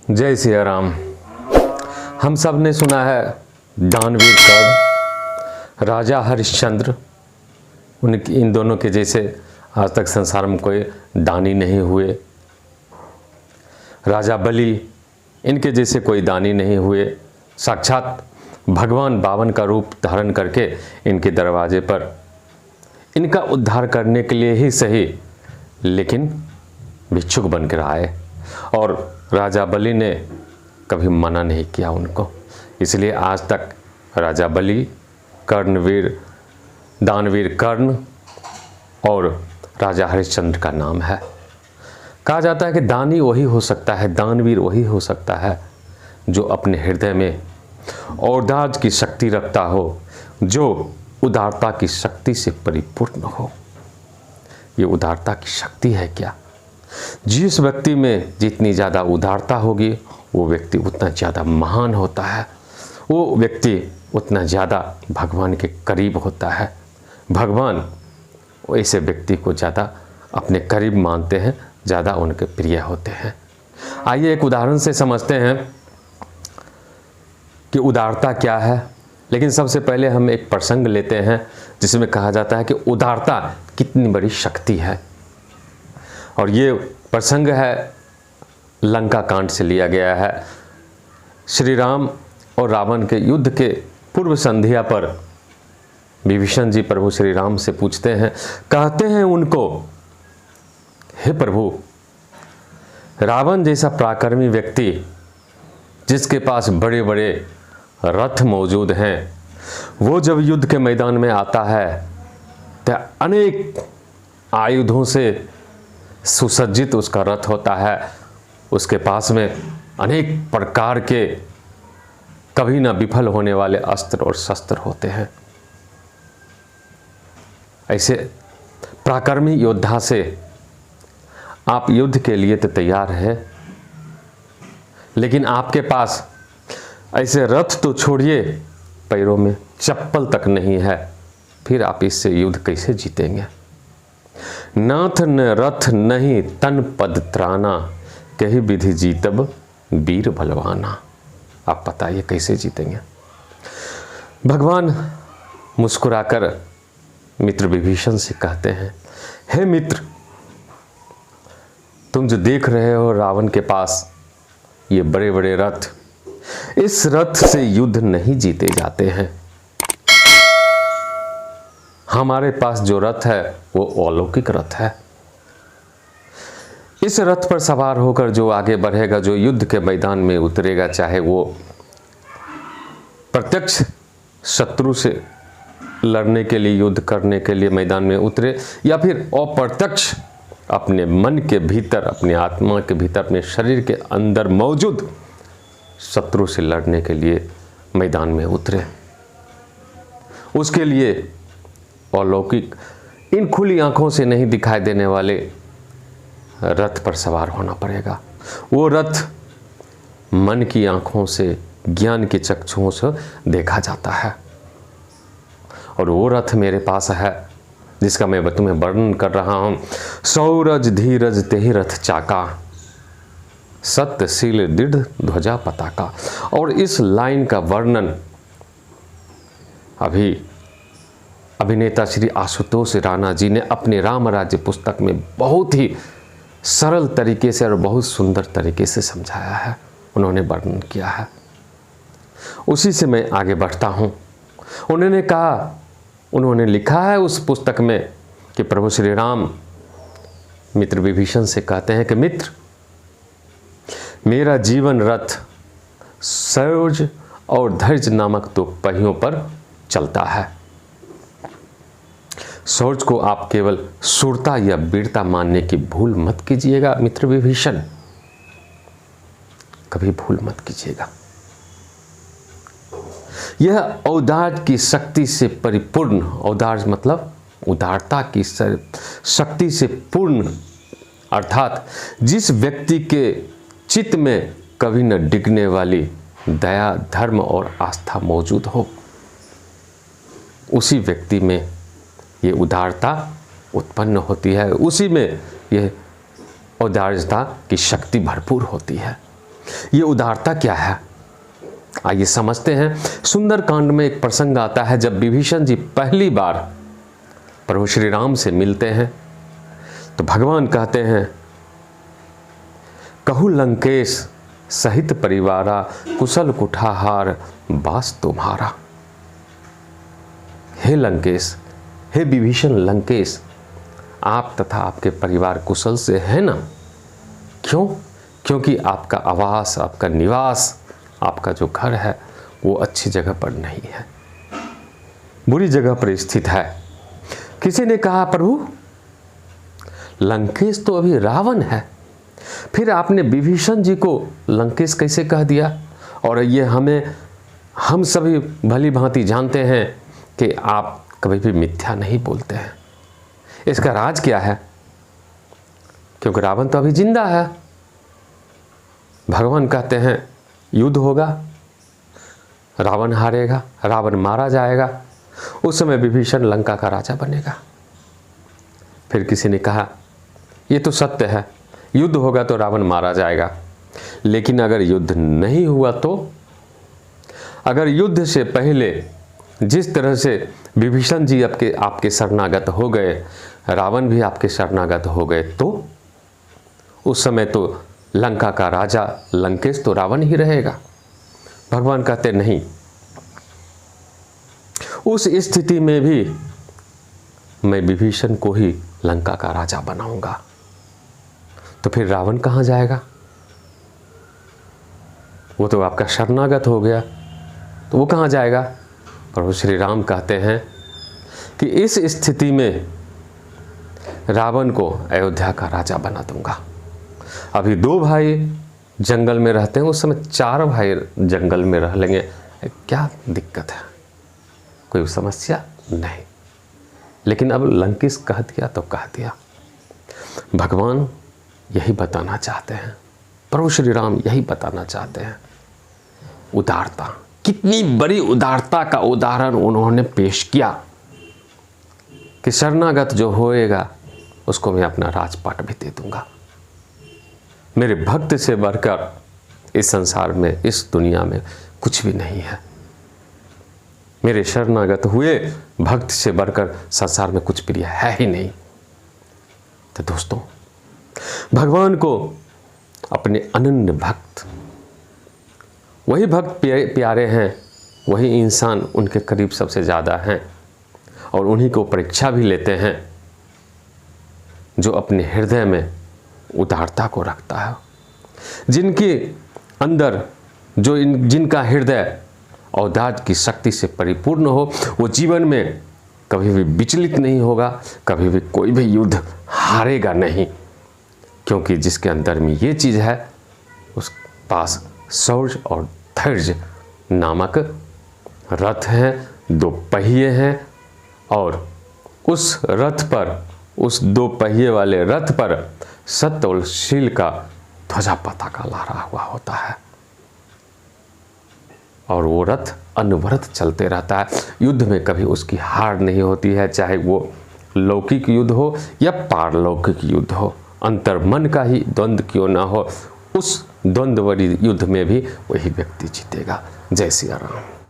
जय सिया राम। हम सब ने सुना है दानवीर कर्ण, राजा हरिश्चंद्र। इन दोनों के जैसे आज तक संसार में कोई दानी नहीं हुए। राजा बलि, इनके जैसे कोई दानी नहीं हुए। साक्षात भगवान बावन का रूप धारण करके इनके दरवाजे पर इनका उद्धार करने के लिए ही सही, लेकिन भिक्षुक बन कर आए और राजा बलि ने कभी मना नहीं किया उनको। इसलिए आज तक राजा बलि, कर्णवीर, दानवीर कर्ण और राजा हरिश्चंद्र का नाम है। कहा जाता है कि दानी वही हो सकता है, दानवीर वही हो सकता है जो अपने हृदय में औदार्य की शक्ति रखता हो, जो उदारता की शक्ति से परिपूर्ण हो। ये उदारता की शक्ति है क्या? जिस व्यक्ति में जितनी ज़्यादा उदारता होगी वो व्यक्ति उतना ज़्यादा महान होता है, वो व्यक्ति उतना ज़्यादा भगवान के करीब होता है। भगवान ऐसे व्यक्ति को ज़्यादा अपने करीब मानते हैं, ज़्यादा उनके प्रिय होते हैं। आइए एक उदाहरण से समझते हैं कि उदारता क्या है। लेकिन सबसे पहले हम एक प्रसंग लेते हैं जिसमें कहा जाता है कि उदारता कितनी बड़ी शक्ति है। और ये प्रसंग है लंका कांड से लिया गया है। श्री राम और रावण के युद्ध के पूर्व संध्या पर विभीषण जी प्रभु श्री राम से पूछते हैं, कहते हैं उनको, हे प्रभु, रावण जैसा पराक्रमी व्यक्ति जिसके पास बड़े बड़े रथ मौजूद हैं, वो जब युद्ध के मैदान में आता है तो अनेक आयुधों से सुसज्जित उसका रथ होता है। उसके पास में अनेक प्रकार के कभी ना विफल होने वाले अस्त्र और शस्त्र होते हैं। ऐसे पराक्रमी योद्धा से आप युद्ध के लिए तो तैयार हैं, लेकिन आपके पास ऐसे रथ तो छोड़िए, पैरों में चप्पल तक नहीं है, फिर आप इससे युद्ध कैसे जीतेंगे? नाथ न रथ नहीं तन पद त्राना, कही विधि जीतब वीर बलवाना। आप बताइए कैसे जीतेंगे? भगवान मुस्कुराकर मित्र विभीषण से कहते हैं, हे मित्र, तुम जो देख रहे हो रावण के पास ये बड़े बड़े रथ, इस रथ से युद्ध नहीं जीते जाते हैं। हमारे पास जो रथ है वो अलौकिक रथ है। इस रथ पर सवार होकर जो आगे बढ़ेगा, जो युद्ध के मैदान में उतरेगा, चाहे वो प्रत्यक्ष शत्रु से लड़ने के लिए, युद्ध करने के लिए मैदान में उतरे, या फिर अप्रत्यक्ष अपने मन के भीतर, अपनी आत्मा के भीतर, अपने शरीर के अंदर मौजूद शत्रु से लड़ने के लिए मैदान में उतरे, उसके लिए अलौकिक, इन खुली आंखों से नहीं दिखाई देने वाले रथ पर सवार होना पड़ेगा। वो रथ मन की आंखों से, ज्ञान की चक्षुओं से देखा जाता है। और वो रथ मेरे पास है जिसका मैं तुम्हें वर्णन कर रहा हूं। सौरज धीरज तेहि रथ चाका, सत्यशील दृढ़ ध्वजा पताका। और इस लाइन का वर्णन अभी अभिनेता श्री आशुतोष राणा जी ने अपने राम राज्य पुस्तक में बहुत ही सरल तरीके से और बहुत सुंदर तरीके से समझाया है, उन्होंने वर्णन किया है। उसी से मैं आगे बढ़ता हूँ। उन्होंने कहा, उन्होंने लिखा है उस पुस्तक में कि प्रभु श्री राम मित्र विभीषण से कहते हैं कि मित्र, मेरा जीवन रथ शौर्य और धैर्य नामक दो पहियों पर चलता है। शौर्य को आप केवल शूरता या वीरता मानने की भूल मत कीजिएगा मित्र विभीषण, कभी भूल मत कीजिएगा। यह औदार्य की शक्ति से परिपूर्ण, औदार्य मतलब उदारता की शक्ति से पूर्ण, अर्थात जिस व्यक्ति के चित्त में कभी न डिगने वाली दया, धर्म और आस्था मौजूद हो, उसी व्यक्ति में ये उदारता उत्पन्न होती है, उसी में यह औदार्यता की शक्ति भरपूर होती है। ये उदारता क्या है, आइए समझते हैं। सुंदरकांड में एक प्रसंग आता है जब विभीषण जी पहली बार प्रभु श्री राम से मिलते हैं तो भगवान कहते हैं, कहु लंकेश सहित परिवारा, कुशल कुठाहार बास तुम्हारा। हे लंकेश, हे विभीषण लंकेश, आप तथा आपके परिवार कुशल से है ना? क्यों? क्योंकि आपका आवास, आपका निवास, आपका जो घर है वो अच्छी जगह पर नहीं है, बुरी जगह पर स्थित है। किसी ने कहा, प्रभु लंकेश तो अभी रावण है, फिर आपने विभीषण जी को लंकेश कैसे कह दिया? और ये हम सभी भली भांति जानते हैं कि आप कभी भी मिथ्या नहीं बोलते हैं। इसका राज क्या है? क्योंकि रावण तो अभी जिंदा है। भगवान कहते हैं युद्ध होगा, रावण हारेगा, रावण मारा जाएगा, उस समय विभीषण लंका का राजा बनेगा। फिर किसी ने कहा, ये तो सत्य है, युद्ध होगा तो रावण मारा जाएगा, लेकिन अगर युद्ध नहीं हुआ तो? अगर युद्ध से पहले जिस तरह से विभीषण जी आपके शरणागत हो गए, रावण भी आपके शरणागत हो गए, तो उस समय तो लंका का राजा लंकेश तो रावण ही रहेगा। भगवान कहते नहीं, उस स्थिति में भी मैं विभीषण को ही लंका का राजा बनाऊंगा। तो फिर रावण कहाँ जाएगा? वो तो आपका शरणागत हो गया, तो वो कहाँ जाएगा? प्रभु श्री राम कहते हैं कि इस स्थिति में रावण को अयोध्या का राजा बना दूंगा। अभी 2 भाई जंगल में रहते हैं, उस समय 4 भाई जंगल में रह लेंगे, क्या दिक्कत है? कोई समस्या नहीं। लेकिन अब लंकेश कह दिया तो कह दिया। भगवान यही बताना चाहते हैं, प्रभु श्री राम यही बताना चाहते हैं। उदारता, कितनी बड़ी उदारता का उदाहरण उन्होंने पेश किया कि शरणागत जो होएगा उसको मैं अपना राजपाट भी दे दूंगा। मेरे भक्त से बढ़कर इस संसार में, इस दुनिया में कुछ भी नहीं है। मेरे शरणागत हुए भक्त से बढ़कर संसार में कुछ प्रिय है ही नहीं। तो दोस्तों, भगवान को अपने अनन्य भक्त, वही भक्त प्यारे हैं, वही इंसान उनके करीब सबसे ज़्यादा हैं, और उन्हीं को परीक्षा भी लेते हैं जो अपने हृदय में उदारता को रखता है, जिनके अंदर जिनका हृदय औदार्य की शक्ति से परिपूर्ण हो। वो जीवन में कभी भी विचलित नहीं होगा, कभी भी कोई भी युद्ध हारेगा नहीं, क्योंकि जिसके अंदर में ये चीज़ है उस पास शौर्य और धैर्य नामक रथ हैं, 2 पहिए हैं, और उस रथ पर, उस 2 पहिए वाले रथ पर सत्य और शील का ध्वजा पताका लहरा हुआ होता है, और वो रथ अनवरत चलते रहता है। युद्ध में कभी उसकी हार नहीं होती है, चाहे वो लौकिक युद्ध हो या पारलौकिक युद्ध हो, अंतर्मन का ही द्वंद्व क्यों ना हो, उस द्वंद्वरी युद्ध में भी वही व्यक्ति जीतेगा। जय सिया राम।